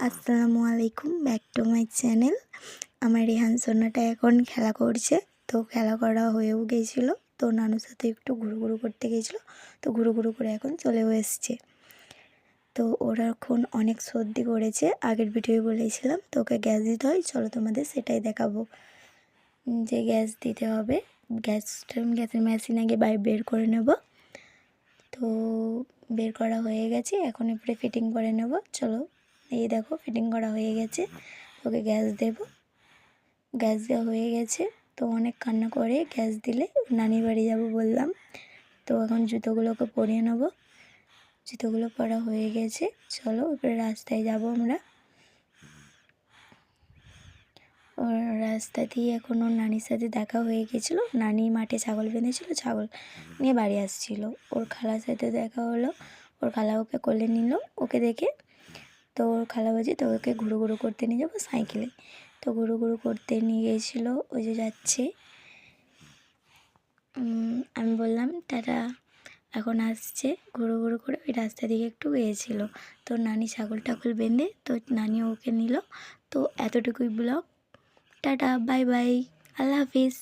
আসসালামু আলাইকুম, back to my channel. আমার রেহান সোনাটা এখন খেলা করছে। তো খেলা করা হয়েও গিয়েছিলো, তো নানুর সাথে একটু ঘুরু করতে গিয়েছিলো। তো ঘুরু করে এখন চলেও এসছে। তো ওরা এখন অনেক সর্দি করেছে, আগের ভিডিওয় বলেছিলাম। তো ওকে গ্যাস দিতে হয়, চলো তোমাদের সেটাই দেখাবো যে গ্যাস দিতে হবে। গ্যাসের মেশিন আগে বের করে নেব। তো বের করা হয়ে গেছে, এখন এরপরে ফিটিং করে নেব। চলো, এই দেখো ফিটিং করা হয়ে গেছে। ওকে গ্যাস দেব, গ্যাস দেওয়া হয়ে গেছে। তো অনেক কান্না করে গ্যাস দিলে নানির বাড়ি যাব বললাম। তো এখন জুতোগুলোকে পরিয়ে নেব। জুতোগুলো পরা হয়ে গেছে, চলো এরপরে রাস্তায় যাব আমরা। ওর রাস্তা দিয়ে এখন ওর নানির সাথে দেখা হয়ে গেছিলো। নানি মাঠে ছাগল বেঁধেছিলো, ছাগল নিয়ে বাড়ি আসছিলো। ওর খালার সাথে দেখা হলো, ওর খালা ওকে কোলে নিল। ওকে দেখে তো ওর খালা বলছে তো ওকে ঘুরু করতে নিয়ে যাবো সাইকেলে। তো ঘুরু করতে নিয়ে গিয়েছিলো, ওই যে যাচ্ছে। আমি বললাম টাটা, এখন আসছে। ঘুরু করে ওই রাস্তা দিকে একটু গিয়েছিলো। তো নানি ছাগল বেঁধে, তো নানি ওকে নিল। তো এতটুকুই ব্লগ। টাটা, বাই বাই, আল্লাহ হাফিজ।